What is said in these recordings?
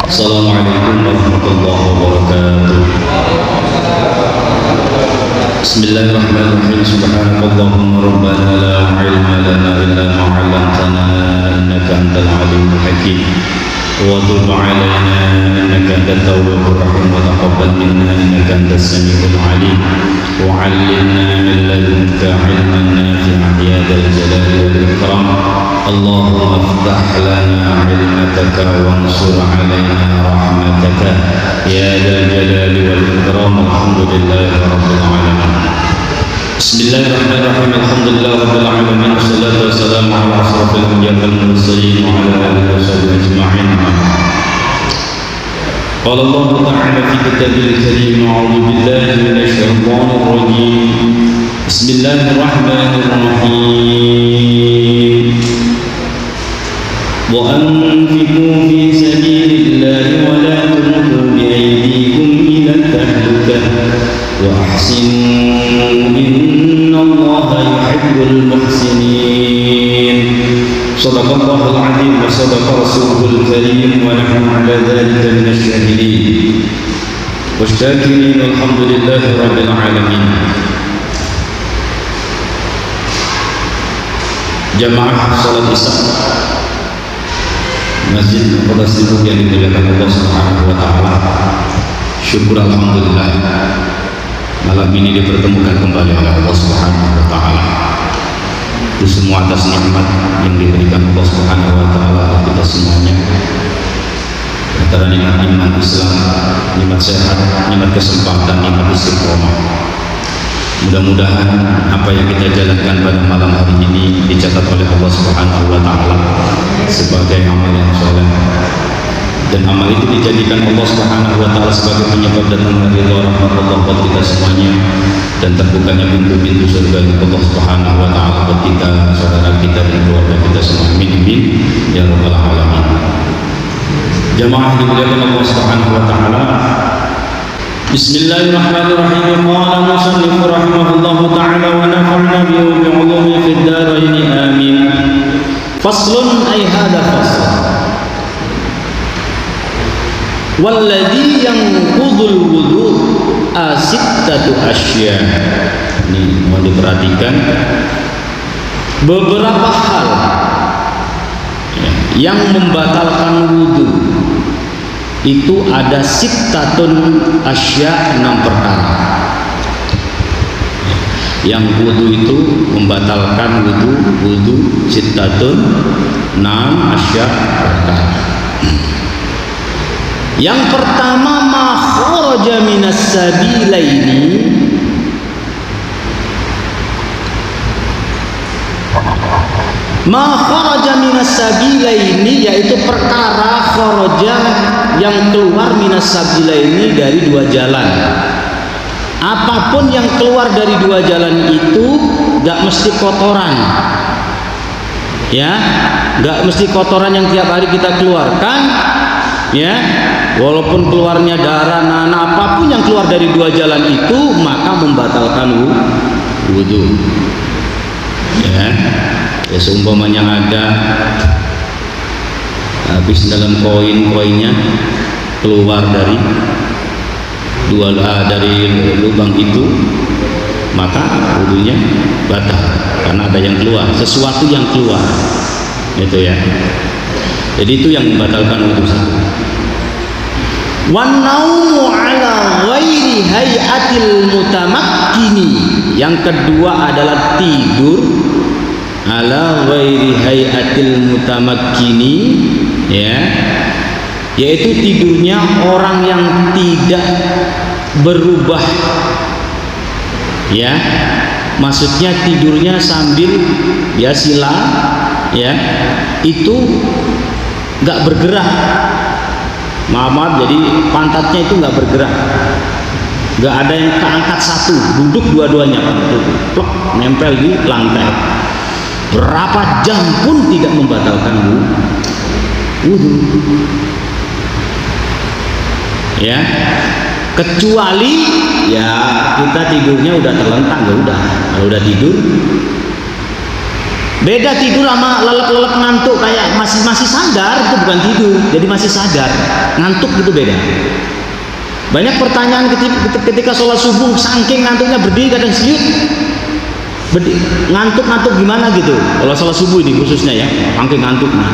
Assalamualaikum warahmatullahi wabarakatuh. Bismillahirrahmanirrahim. Subhanakallahumma rabbana la ilma lana illa ma 'allamtana innaka antal alimul hakim. Wa tub 'alaina innaka antat tawwabur rahim wa taqabbal minna innaka antas samiul 'alim. Wa 'allimna min ladunka 'ilman nafi'an ya dzal jalali wal ikram. Allahumma iftah lana 'ilmataka wansur 'alaina rahmataka ya dzal jalali wal ikram. Alhamdulillahi rabbil alamin. Bismillahirrahmanirrahim. Alhamdulillahi rabbil alamin. Wassalatu wassalamu ala asrofil anbiya'i wal mursalin wa ala alihi washabbihi ajma'in. Qala Allah ta'ala fi kitabil karim, a'udzu billahi minasy syaithanir rajim. Bismillahirrahmanirrahim. Wa anfiqu fi sabilillahi wa la tulqu bi aydikum ila tahlukah wa ahsinu innallaha yuhibbul muhsinin. Shadaqallahul 'azim wa shadaqa rasuluhul karim wa nahnu 'ala dzalika minasy syahidin wasyakirin. Alhamdulillahi rabbil alamin. Jamaah salat Isya Masjid Al-Qudus yang dimuliakan Allah Subhanahu wa taala. Syukur alhamdulillah malam ini dipertemukan kembali oleh Allah Subhanahu wa taala. Itu semua atas nikmat yang diberikan Allah Subhanahu wa taala kita semuanya. Antara nikmat iman Islam, nikmat sehat, nikmat kesempatan, nikmat istiqomah. Mudah-mudahan apa yang kita jalankan pada malam hari ini dicatat oleh Allah Subhanahu wa taala sebagai amal yang saleh, dan amal itu dijadikan Allah Subhanahu wa taala sebagai penyebab datangnya ridha rahmat Allah buat kita semuanya, dan terbukanya pintu-pintu surga Allah Subhanahu wa taala buat kita, saudara kita dan keluarga kita semua. Amin ya rabbal alamin. Jamaah dimuliakan Allah Subhanahu wa taala. Bismillahirrahmanirrahim. Qala musannif rahimahullahu ta'ala wa nafa'na bihi bi 'ulumi fid dharain amin. Faslun ay hadha fasl. Walladhi yanqudul wudu asittatu asya. Ini mau diperhatikan beberapa hal yang membatalkan wudu. Itu ada sittatun asya, 6 perkara. Yang wudu itu membatalkan wudu sittatun 6 asya perkara. Yang pertama, ma kharaja minas sabilaini, ma kharaja minas sabilaini, yaitu perkara kharaja yang keluar minas sabilaini dari 2 jalan. Apapun yang keluar dari 2 jalan itu gak mesti kotoran, ya, gak mesti kotoran yang tiap hari kita keluarkan, ya, walaupun keluarnya darah, nanah, apapun yang keluar dari 2 jalan itu maka membatalkan wudu, ya. Ya, seumpamanya ada habis dalam koinnya keluar dari dari lubang itu, maka wudunya batal karena ada yang keluar, sesuatu yang keluar, itu ya. Jadi itu yang membatalkan wudu. Wan naumu ala ghairi hayatil mutamakkini. Yang kedua adalah tidur ala ghairi hayatil mutamakkini, ya, yaitu tidurnya orang yang tidak berubah, ya, maksudnya tidurnya sambil ya sila, ya, itu nggak bergerak, maaf, jadi pantatnya itu nggak bergerak, nggak ada yang keangkat satu, duduk dua-duanya, plek, nempel di lantai, berapa jam pun tidak membatalkan wudu, ya, kecuali ya kita tidurnya udah terlentang, ya udah, kalau udah tidur Beda tidur sama lelep-lelep ngantuk, kayak masih sadar, itu bukan tidur, jadi masih sadar. Ngantuk itu beda. Banyak pertanyaan ketika sholat subuh, saking ngantuknya berdiri kadang seliut. Ngantuk gimana gitu? Kalau sholat subuh ini khususnya ya, saking ngantuknya.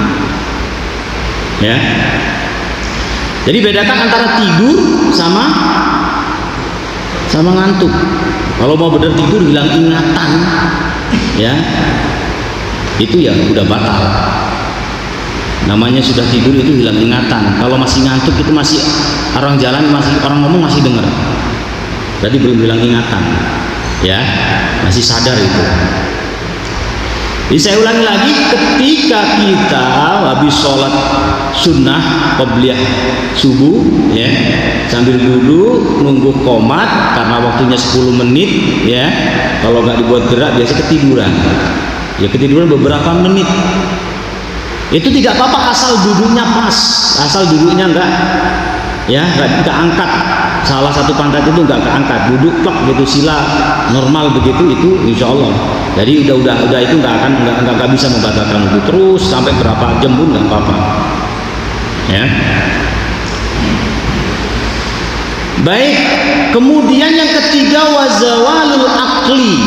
Ya. Jadi bedakan antara tidur sama ngantuk. Kalau mau benar tidur hilang ingatan, ya. Itu ya udah batal. Namanya sudah tidur itu hilang ingatan. Kalau masih ngantuk itu masih orang jalan, orang ngomong masih dengar. Berarti belum hilang ingatan. Ya, masih sadar itu. Jadi saya ulangi lagi, ketika kita habis sholat sunnah qabliyah subuh, ya, sambil duduk nunggu qomat karena waktunya 10 menit, ya. Kalau nggak dibuat gerak biasa ketiduran. Ya ketiduran beberapa menit. Itu tidak apa-apa asal duduknya pas, asal duduknya enggak angkat. Salah satu pantat itu enggak keangkat, duduk plek gitu sila normal begitu, itu insya Allah. Jadi udah itu enggak bisa membatalkan itu terus sampai berapa jam pun enggak apa-apa. Ya. Baik, kemudian yang ketiga wazawalul akli.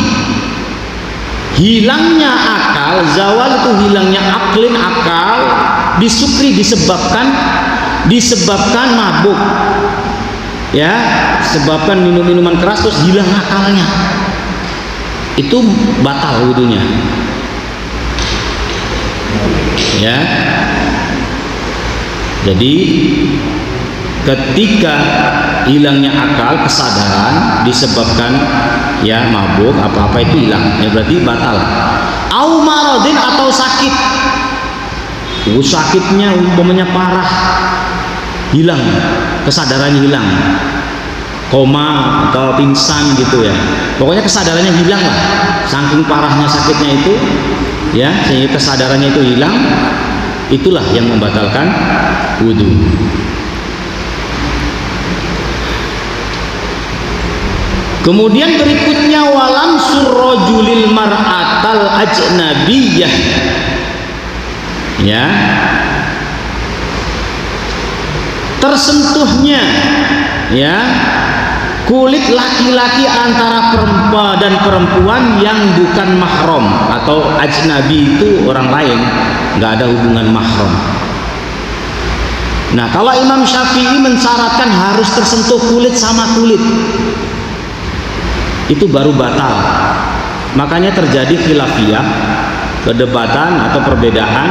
Hilangnya akal, zawal itu hilangnya akal, disukri disebabkan mabuk, ya, sebabkan minum-minuman keras terus hilang akalnya, itu batal wudunya, ya. Jadi ketika hilangnya akal, kesadaran disebabkan ya mabuk, apa-apa itu hilang, ya berarti batal. Au maradin, atau sakit, sakitnya umpamanya parah, hilang, kesadarannya hilang, koma atau pingsan gitu ya, pokoknya kesadarannya hilang lah, saking parahnya sakitnya itu, ya, sehingga kesadarannya itu hilang, itulah yang membatalkan wudu. Kemudian berikutnya walam surrojulil mar'atal ajnabiyah, ya, tersentuhnya, ya, kulit laki-laki antara perempuan dan perempuan yang bukan mahram, atau ajnabi itu orang lain, nggak ada hubungan mahram. Nah, kalau Imam Syafi'i mensyaratkan harus tersentuh kulit sama kulit, itu baru batal. Makanya terjadi khilafiyah, perdebatan atau perbedaan,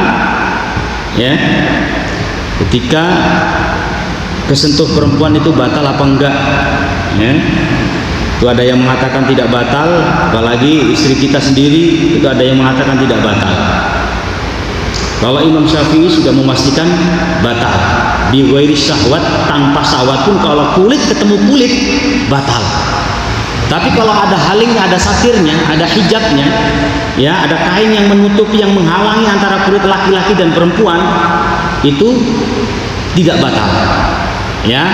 ya, ketika kesentuh perempuan itu batal apa enggak, ya. Itu ada yang mengatakan tidak batal, apalagi istri kita sendiri, itu ada yang mengatakan tidak batal. Kalau Imam Syafi'i sudah memastikan batal, bi ghairi syahwat, tanpa syahwat pun kalau kulit ketemu kulit batal. Tapi kalau ada halingnya, ada satirnya, ada hijabnya, ya, ada kain yang menutupi, yang menghalangi antara kulit laki-laki dan perempuan, itu tidak batal, ya.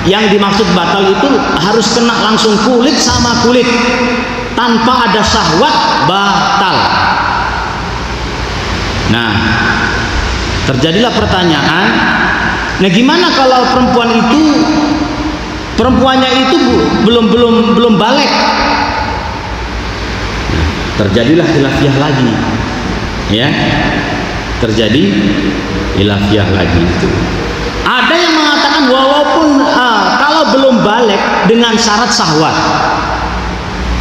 Yang dimaksud batal itu harus kena langsung kulit sama kulit, tanpa ada syahwat, batal. Nah, terjadilah pertanyaan, nah gimana kalau perempuannya itu belum balik? Terjadilah khilafiyah lagi, ya, terjadi khilafiyah lagi. Itu ada yang mengatakan walaupun kalau belum balik dengan syarat syahwat,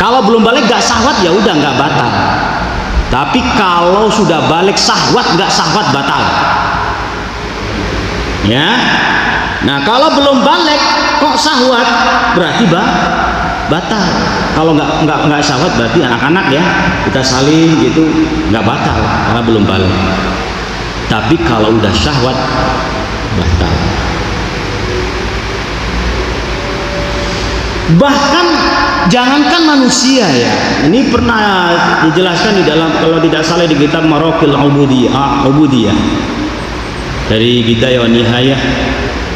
kalau belum balik gak syahwat ya udah nggak batal. Tapi kalau sudah balik syahwat, nggak syahwat, batal, ya. Nah, kalau belum balik kok syahwat, berarti batal. Kalau nggak syahwat berarti anak-anak, ya, kita saling gitu, nggak batal karena belum balik. Tapi kalau udah syahwat, batal. Bahkan jangankan manusia, ya, ini pernah dijelaskan di dalam, kalau tidak salah, di kitab Maraqil Ubudiyah dari Bidayah wa Nihayah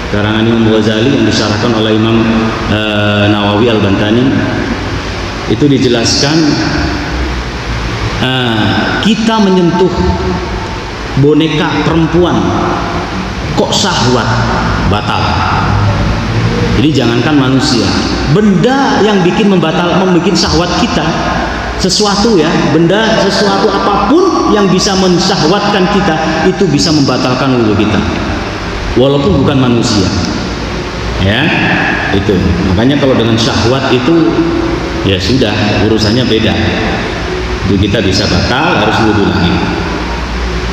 karangan Imam Ghazali yang disyarahkan oleh Imam Nawawi Al-Bantani. Itu dijelaskan kita menyentuh boneka perempuan kok syahwat, batal. Jadi jangankan manusia, benda yang membuat syahwat kita, sesuatu apapun yang bisa mensyahwatkan kita, itu bisa membatalkan wudu kita, walaupun bukan manusia. Ya, itu. Makanya kalau dengan syahwat itu, ya sudah, urusannya beda. Itu kita bisa batal, harus wudu lagi.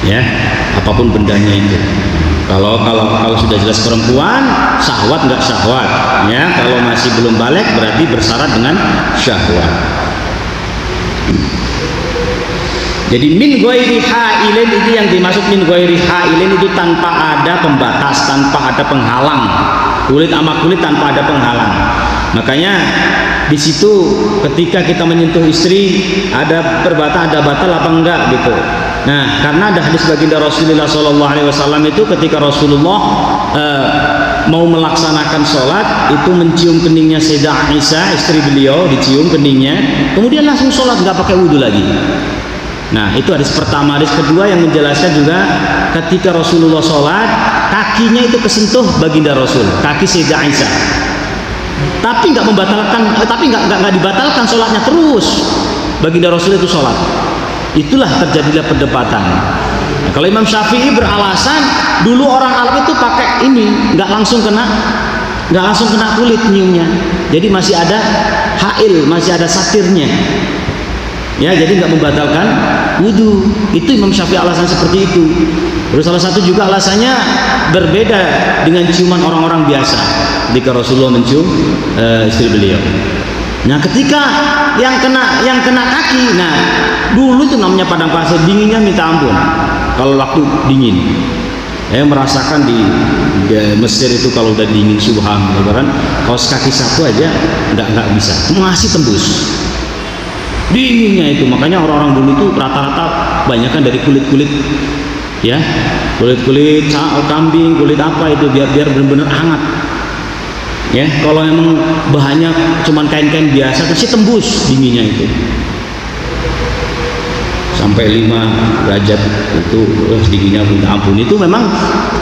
Ya, apapun bendanya itu. Kalau sudah jelas perempuan, syahwat nggak syahwat, ya. Kalau masih belum balik berarti bersyarat dengan syahwat. Jadi min ghairi hailin, itu yang dimaksud min ghairi hailin, itu tanpa ada pembatas, tanpa ada penghalang. Kulit sama kulit tanpa ada penghalang. Makanya di situ ketika kita menyentuh istri ada perbatas, ada batal apa enggak gitu. Nah, karena ada hadis baginda Rasulullah SAW itu ketika Rasulullah mau melaksanakan sholat, itu mencium keningnya Sayyidah Aisyah, istri beliau, dicium keningnya, kemudian langsung sholat, nggak pakai wudhu lagi. Nah, itu hadis pertama. Hadis kedua yang menjelaskan juga ketika Rasulullah sholat, kakinya itu kesentuh baginda Rasul, kaki Sayyidah Aisyah, tapi nggak dibatalkan sholatnya, terus baginda Rasul itu sholat. Itulah terjadilah perdebatan. Nah, kalau Imam Syafi'i beralasan dulu orang Arab itu pakai ini, nggak langsung kena kulit nyiumnya, jadi masih ada hail, masih ada satirnya, ya, jadi nggak membatalkan wudhu. Itu Imam Syafi'i alasan seperti itu. Terus salah satu juga alasannya berbeda dengan ciuman orang-orang biasa ketika Rasulullah mencium istri beliau. Nah, ketika yang kena kaki, nah dulu itu namanya padang pasir, dinginnya minta ampun. Kalau waktu dingin, saya merasakan di Mesir itu kalau udah dingin subhan, kan kaos kaki satu aja nggak bisa, masih tembus dinginnya itu. Makanya orang-orang dulu itu rata-rata banyakkan dari kulit-kulit, ya, kulit kambing, kulit apa itu, biar benar-benar hangat. Ya, kalau memang bahannya cuman kain-kain biasa, terus tembus dinginnya itu sampai 5 derajat itu, dinginnya minta ampun. Itu memang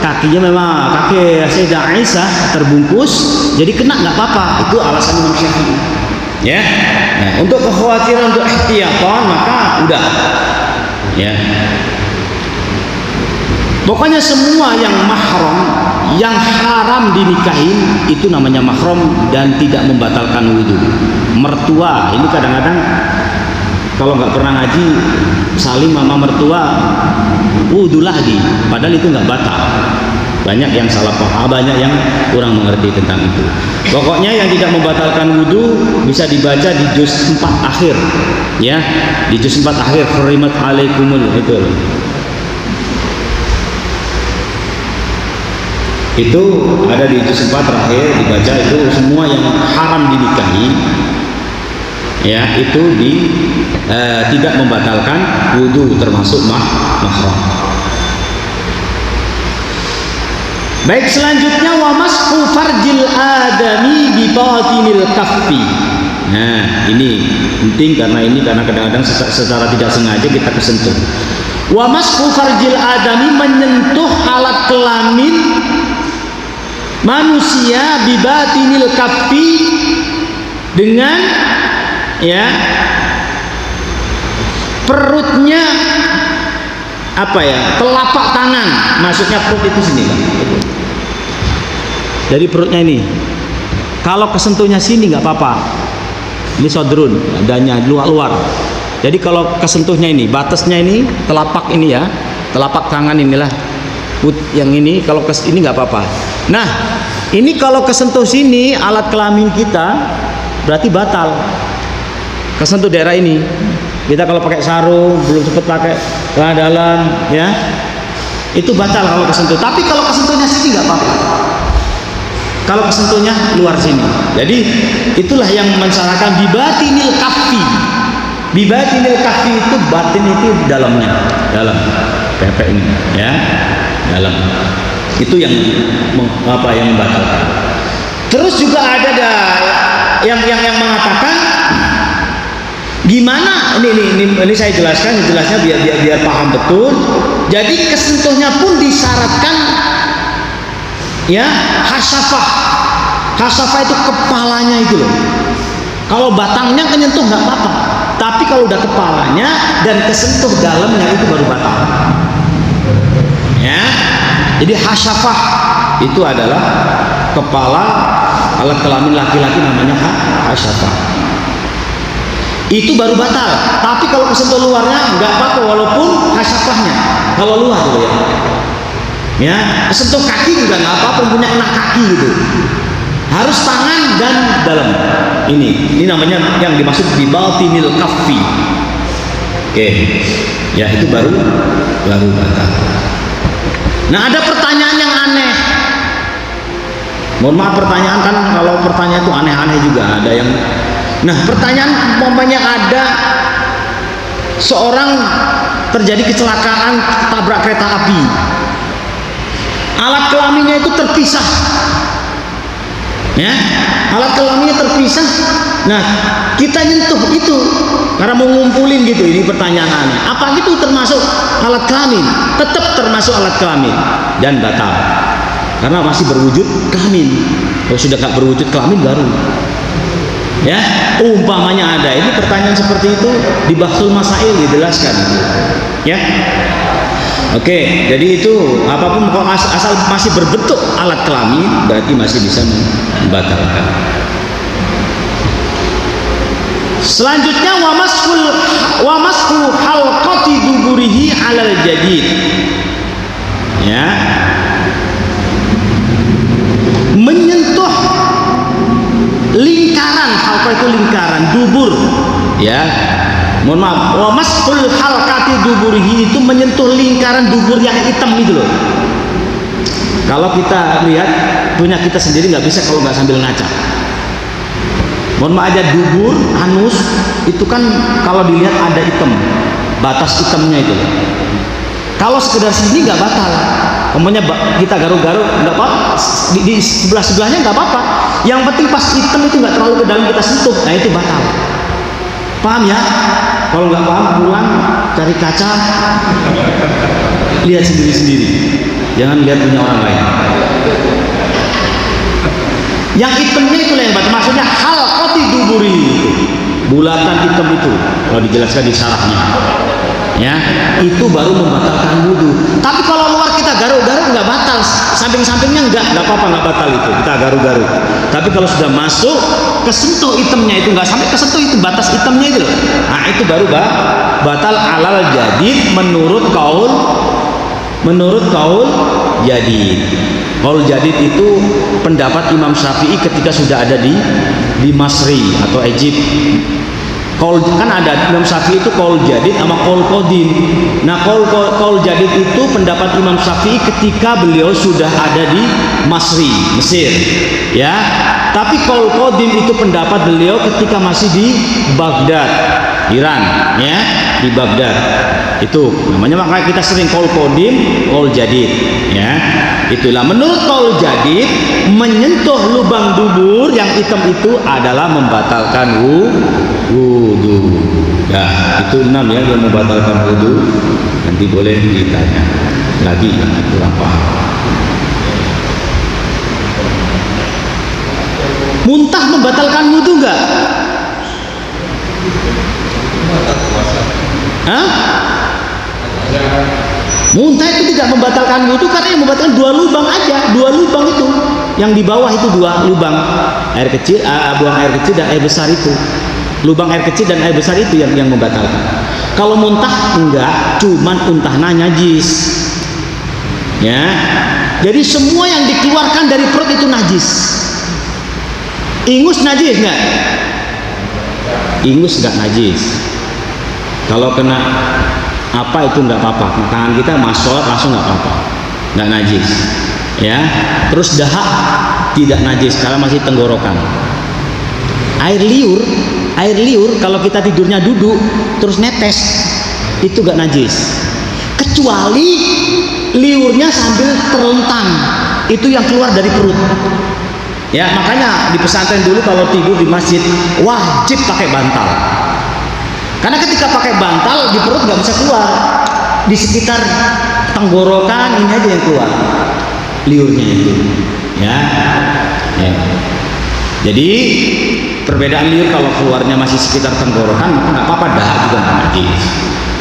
kaki Sayyidah Aisyah terbungkus, jadi kena nggak apa-apa. Itu alasan Imam Syafi'i. Ya, nah, untuk kekhawatiran, untuk ihtiyatan, maka udah, ya. Pokoknya semua yang mahram, yang haram dinikahin, itu namanya mahram dan tidak membatalkan wudhu. Mertua, ini kadang-kadang kalau nggak pernah ngaji, saling mama mertua, wudhu lagi, padahal itu nggak batal. Banyak yang salah paham, banyak yang kurang mengerti tentang itu. Pokoknya yang tidak membatalkan wudhu bisa dibaca di juz 4 akhir, ya, di juz 4 akhir, hurimat alaikumul, itu ada di juz 4 terakhir dibaca. Itu semua yang haram dinikahi, ya, itu tidak membatalkan wudhu, termasuk mahram. Baik, selanjutnya wa mashu farjil adami bi batinil kaffi. Nah, ini penting karena kadang-kadang secara tidak sengaja kita kesentuh. Wa mashu farjil adami, menyentuh alat kelamin manusia bi batinil kaffi, dengan, ya, perutnya, apa ya, telapak tangan, maksudnya perut itu sini, Pak. Dari perutnya ini, kalau kesentuhnya sini nggak apa-apa, ini sodrun, adanya luar. Jadi kalau kesentuhnya ini, batasnya ini, telapak ini, ya, telapak tangan inilah, yang ini, kalau ini nggak apa-apa. Nah, ini kalau kesentuh sini alat kelamin kita, berarti batal. Kesentuh daerah ini, kita kalau pakai sarung, belum sempat pakai celana dalam, ya, itu batal kalau kesentuh. Tapi kalau kesentuhnya sini nggak apa-apa. Kalau kesentuhnya luar sini, jadi itulah yang mensyaratkan bibatinil kaffi. Bibatinil kaffi itu batin itu dalamnya, dalam pepek ini, ya, dalam. Itu yang membatalkan. Terus juga ada yang mengatakan Gimana? Ini saya jelaskan, jelasnya biar paham betul. Jadi kesentuhnya pun disyaratkan ya hasyafah. Hasyafah itu kepalanya itu loh. Kalau batangnya kenyentuh nggak apa-apa. Tapi kalau udah kepalanya dan kesentuh dalamnya itu baru batal. Ya. Jadi hasyafah itu adalah kepala alat kelamin laki-laki, namanya hasyafah. Itu baru batal. Tapi kalau kesentuh luarnya nggak apa-apa walaupun hasyafahnya. Kalau luar gitu ya. Ya, kesentuh kaki juga nggak apa-apa, punya kena kaki gitu. Harus tangan dan dalam. Ini namanya yang dimaksud di batinil kaffi. Oke. Ya, itu baru batal. Nah, ada pertanyaan yang aneh. Mohon maaf, pertanyaan kan kalau pertanyaan itu aneh-aneh juga ada yang. Nah, pertanyaan umpamanya ada seorang terjadi kecelakaan tabrak kereta api. Alat kelaminnya itu terpisah. Ya, alat kelaminnya terpisah. Nah, kita nyentuh itu karena mau ngumpulin gitu. Ini pertanyaan aneh. Apa itu termasuk alat kelamin? Tetap termasuk alat kelamin dan batal. Karena masih berwujud kelamin. Kalau sudah gak berwujud kelamin baru. Ya, umpamanya ada. Ini pertanyaan seperti itu di Bahsul Masail dijelaskan. Ya. Oke, jadi itu apapun kalau asal masih berbentuk alat kelamin berarti masih bisa membatalkan. Selanjutnya wa mashu halqati duburihi 'alal jadid. Ya. Menyentuh lingkaran, halqa itu lingkaran, dubur. Ya. Mohon maaf, wa mashul halqati duburihi itu menyentuh lingkaran dubur yang hitam itu loh. Kalau kita lihat punya kita sendiri nggak bisa kalau nggak sambil ngaca. Mohon maaf aja, dubur, anus itu kan kalau dilihat ada hitam, batas hitamnya itu. Kalau sekedar sini nggak batal. Umpamanya kita garuk-garuk nggak apa, di sebelah-sebelahnya nggak apa-apa. Yang penting pas hitam itu nggak terlalu ke dalam kita sentuh, nah itu batal. Paham ya? Kalau nggak paham pulang cari kaca, lihat sendiri-sendiri. Jangan lihat punya orang lain. Yang hitamnya itulah yang batal. Maksudnya halqati duburi, bulatan hitam itu. Kalau dijelaskan di syarahnya, ya itu baru membatalkan wudu. Tapi kalau luar kita garuk-garuk nggak batal, samping-sampingnya nggak apa-apa, nggak batal itu kita garuk-garuk. Tapi kalau sudah masuk kesentuh hitamnya itu, nggak sampai kesentuh itu batas hitamnya itu, nah itu baru batal alal jadid menurut kaul jadid. Kaul jadid itu pendapat Imam Syafi'i ketika sudah ada di Masri atau Egypt. Kaul kan ada Imam Syafi'i itu kaul jadid sama kaul qadim. Nah, kaul jadid itu pendapat Imam Syafi'i ketika beliau sudah ada di Masri, Mesir. Ya. Tapi kaul qadim itu pendapat beliau ketika masih di Baghdad, Iran, ya, di Baghdad. Itu namanya, makanya kita sering kaul qadim, kaul jadid, ya. Itulah menurut kaul jadid, menyentuh lubang dubur yang hitam itu adalah membatalkan wudu. Nah, itu 6 ya yang membatalkan wudu. Nanti boleh ditanya lagi yang kurang paham. Muntah membatalkan wudu enggak? Hah? Muntah itu tidak membatalkan wudu karena yang membatalkan 2 lubang aja, 2 lubang itu. Yang di bawah itu 2 lubang. Air kecil, buang air kecil dan air besar itu. Lubang air kecil dan air besar itu yang membatalkan. Kalau muntah enggak, cuman muntahnya najis. Ya. Jadi semua yang dikeluarkan dari perut itu najis. Ingus najis enggak? Ingus enggak najis. Kalau kena apa itu enggak apa-apa. Tangan kita masuk langsung enggak apa-apa. Enggak najis. Ya. Terus dahak tidak najis karena masih tenggorokan. Air liur kalau kita tidurnya duduk terus netes itu gak najis, kecuali liurnya sambil terlentang, itu yang keluar dari perut. Ya, makanya di pesantren dulu kalau tidur di masjid wajib pakai bantal. Karena ketika pakai bantal di perut nggak bisa keluar, di sekitar tenggorokan ini aja yang keluar liurnya itu, ya. Jadi perbedaan liur kalau keluarnya masih sekitar tenggorokan maka nggak apa-apa, dahak juga nggak najis.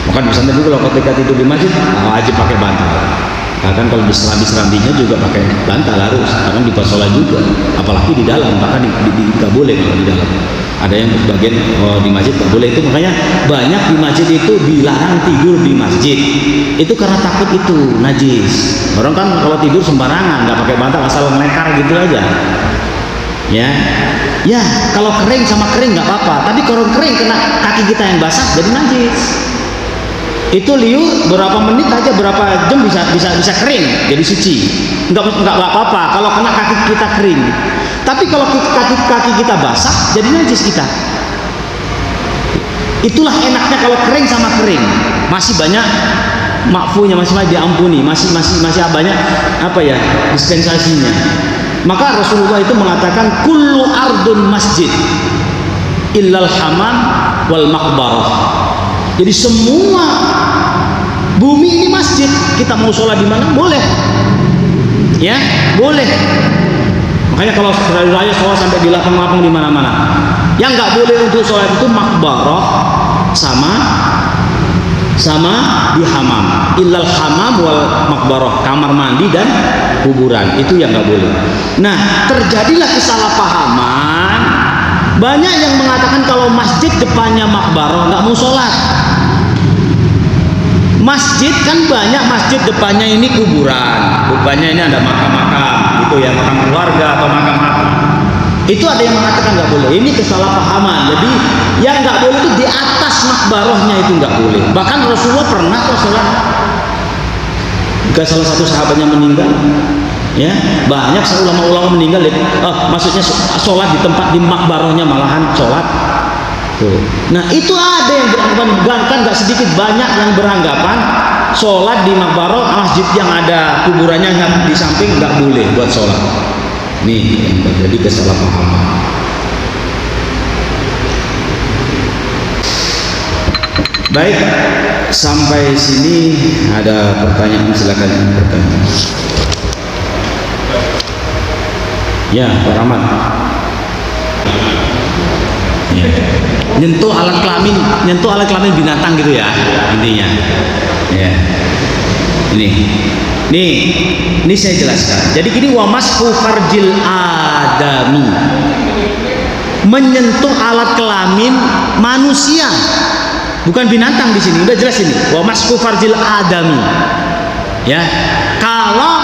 Maka di pesantren juga kalau ketika tidur di masjid wajib pakai bantal. Bahkan kalau diserambi-serambinya juga pakai bantal harus, karena di pas sholat juga, apalagi di dalam, bahkan nggak boleh kalau di dalam. Ada yang sebagian di masjid nggak boleh, itu makanya banyak di masjid itu dilarang tidur di masjid. Itu karena takut itu najis. Orang kan kalau tidur sembarangan, nggak pakai bantal asal ngelekar gitu aja. Ya, kalau kering sama kering nggak apa-apa, tapi kalau kering kena kaki kita yang basah jadi najis. Itu liur berapa menit aja, berapa jam bisa kering jadi suci, nggak apa-apa kalau kena kaki kita kering. Tapi kalau kaki kita basah jadi najis kita. Itulah enaknya kalau kering sama kering, masih banyak makfunya, masih diampuni, masih banyak dispensasinya. Maka Rasulullah itu mengatakan kullu ardun masjid illal hamam wal maqbarah. Jadi semua bumi ini masjid. Kita mau sholat di mana boleh, ya boleh. Makanya kalau hari raya sholat sampai di lapang-lapang di mana-mana. Yang nggak boleh untuk sholat itu makbarah sama di hamam. Illal hamam wal makbarah, kamar mandi dan kuburan, itu yang nggak boleh. Nah, terjadilah kesalahpahaman. Banyak yang mengatakan kalau masjid depannya makbarah nggak mau sholat. Masjid kan banyak, masjid depannya ini kuburan, depannya ini ada makam-makam, gitu ya, makam keluarga atau makam apa. Itu ada yang mengatakan nggak boleh. Ini kesalahpahaman. Jadi yang nggak boleh itu di atas makbarahnya, itu nggak boleh. Bahkan Rasulullah pernah kok sholat. Jika salah satu sahabatnya meninggal, ya banyak ulama-ulama meninggal. Maksudnya sholat di tempat di makbarahnya malahan sholat. Tuh. Nah itu ada yang beranggapan, kan nggak sedikit banyak yang beranggapan sholat di makbarah masjid yang ada kuburannya di samping nggak boleh buat sholat. Nih yang terjadi kesalahpahaman. Baik, sampai sini ada pertanyaan, silakan bertanya. Ya, Pak Rahmat. Ya. Nyentuh alat kelamin binatang gitu ya intinya. Ya. Ini saya jelaskan. Jadi gini, wa mashu farjil adami, menyentuh alat kelamin manusia, bukan binatang di sini. Udah jelas ini. Wa mashu farjil adami. Ya. Kalau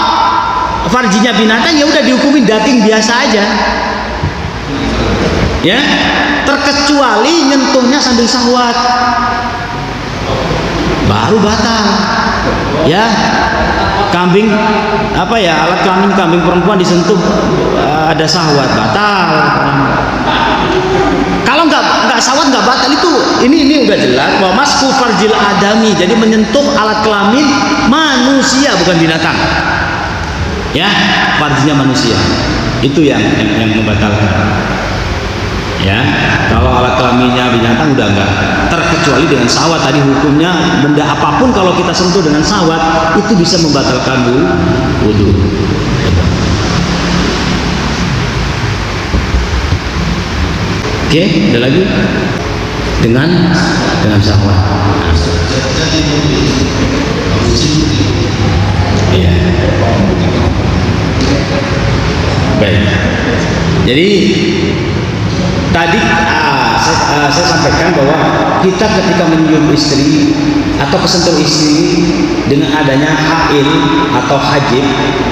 farjinya binatang ya udah dihukumin daging biasa aja. Ya, terkecuali nyentuhnya sambil syahwat, baru batal. Ya, kambing alat kelamin kambing perempuan disentuh ada syahwat, batal. Kalau nggak syahwat nggak batal itu. Ini udah jelas bahwa masku farjil adami, jadi menyentuh alat kelamin manusia bukan binatang. Ya, farjinya manusia itu yang membatalkan. Ya, kalau alat kelaminnya binatang udah enggak, terkecuali dengan syahwat. Tadi hukumnya benda apapun kalau kita sentuh dengan syahwat itu bisa membatalkan wudu. Oke, ada lagi dengan syahwat. Iya. Baik. Jadi tadi saya sampaikan bahwa kita ketika menyium istri atau kesentuh istri dengan adanya hail atau hajib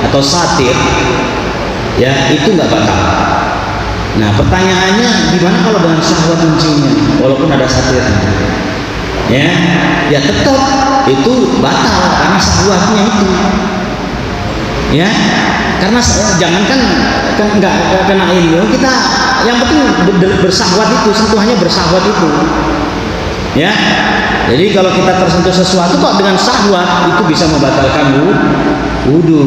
atau satir, ya itu nggak batal. Nah pertanyaannya gimana kalau dengan syahwat menciumnya walaupun ada satirnya? Ya tetap itu batal karena syahwatnya itu. Ya, karena jangankan nggak kena ini, kita yang penting bersahwat itu, sentuhannya bersahwat itu. Ya, jadi kalau kita tersentuh sesuatu kok dengan syahwat itu bisa membatalkan wudu.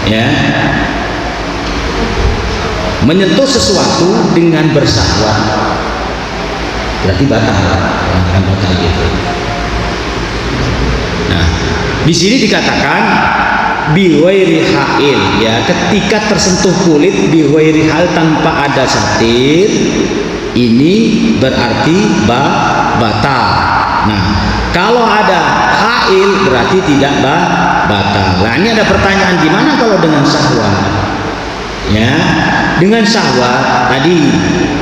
Ya, menyentuh sesuatu dengan bersahwat berarti batal, akan batal gitu. Nah, di sini dikatakan biwairi hail, ya, ketika tersentuh kulit biwairi hal tanpa ada satir, ini berarti batal. Nah, kalau ada hail berarti tidak batal. Nah, ini ada pertanyaan, gimana kalau dengan syahwat? Ya, dengan syahwat tadi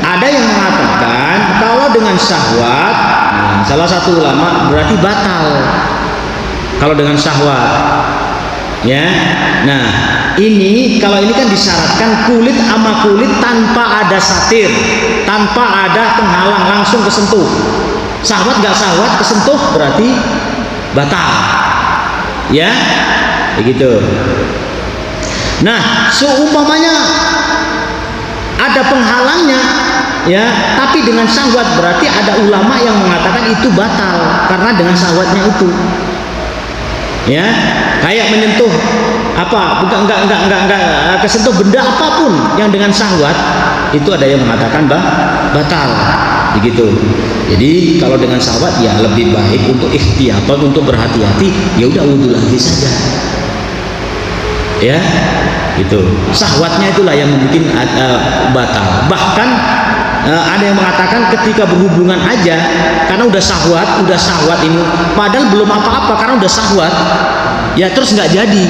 ada yang mengatakan kalau dengan syahwat, nah, salah satu ulama berarti batal. Kalau dengan syahwat, ya. Nah, ini kalau ini kan disyaratkan kulit sama kulit tanpa ada satir, tanpa ada penghalang, langsung kesentuh. Syahwat nggak syahwat kesentuh berarti batal, ya, begitu. Nah, seumpamanya ada penghalangnya, ya, tapi dengan syahwat berarti ada ulama yang mengatakan itu batal karena dengan syahwatnya itu. Ya, kayak menyentuh apa, enggak kesentuh benda apapun yang dengan syahwat, itu ada yang mengatakan batal, begitu. Jadi kalau dengan syahwat ya lebih baik untuk ikhtiyaton, untuk berhati-hati, ya udah wudu lagi saja, ya, gitu. Syahwatnya itulah yang mungkin batal. Bahkan ada yang mengatakan ketika berhubungan aja, karena udah syahwat ini, padahal belum apa-apa karena udah syahwat, ya terus nggak jadi.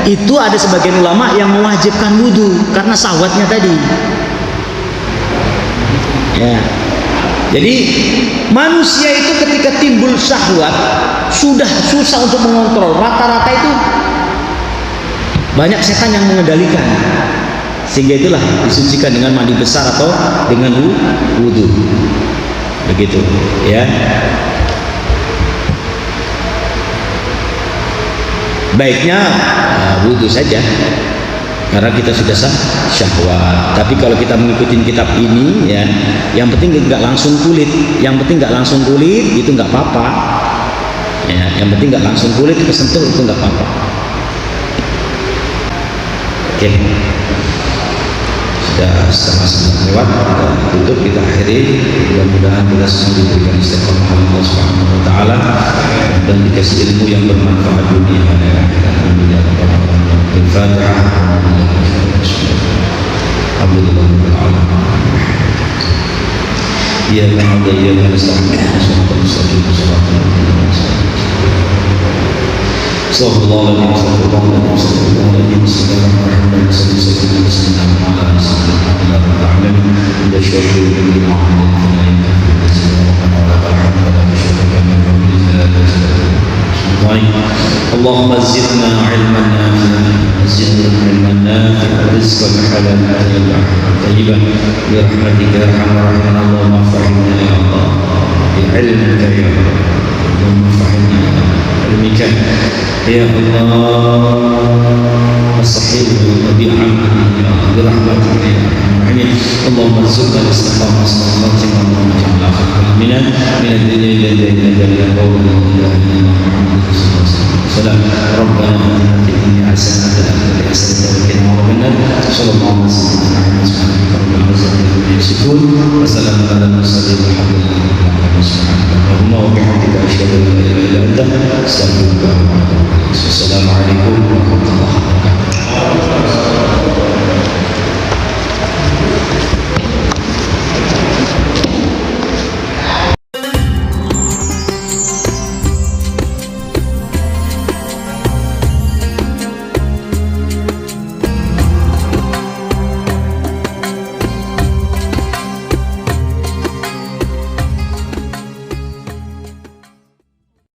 Itu ada sebagian ulama yang mewajibkan wudu karena syahwatnya tadi. Ya, jadi manusia itu ketika timbul syahwat sudah susah untuk mengontrol. Rata-rata itu banyak setan yang mengendalikan. Sehingga itulah disucikan dengan mandi besar atau dengan wudu, begitu, ya. Baiknya wudu saja karena kita sudah syahwat. Tapi kalau kita mengikuti kitab ini, ya, yang penting nggak langsung kulit, itu nggak apa-apa, ya, yang penting nggak langsung kulit kesentuh itu nggak apa-apa. Oke. Sudah setengah 9 lewat, kita tutup, kita akhiri. Mudah-mudahan kita semua diberikan istiqomah Allah Subhanahu wa taala dan dikasih ilmu yang bermanfaat dunia dan akhirat. Amin ya rabbal alamin. Al-Fatihah. Alhamdulillahirabbil alamin. Ya na'budu wa iyyaka nasta'in. Shiratal mustaqim. Sallallahu alaihi wasallam. Bismillahirrahmanirrahim. Allahumma zidna ilman nafi'an rizqan halalan tayyiban bi rahmatika ya arhamar rahimin. Allahumma fahimna ya Allah bi ilmika ya Allah. Allahumma fahimna ilmika ya Allah. Sahih bi amali ya rahmatika ya arhamar rahimin. Allahumma zidna istiqamah sallallahu alaihi wa sallam min ad-dunya ila al-jannah wa salam. Rabbana atina fid dunya hasanatan wa fil akhirati hasanatan wa qina adhaban nar. Sallallahu alaihi wa sallam. Wa salamun ala al-mursalin walhamdulillahi rabbil alamin. Subhanallah wa bihamdika asyhadu an la ilaha illa anta astaghfiruka wa atubu ilaik. Assalamu alaikum.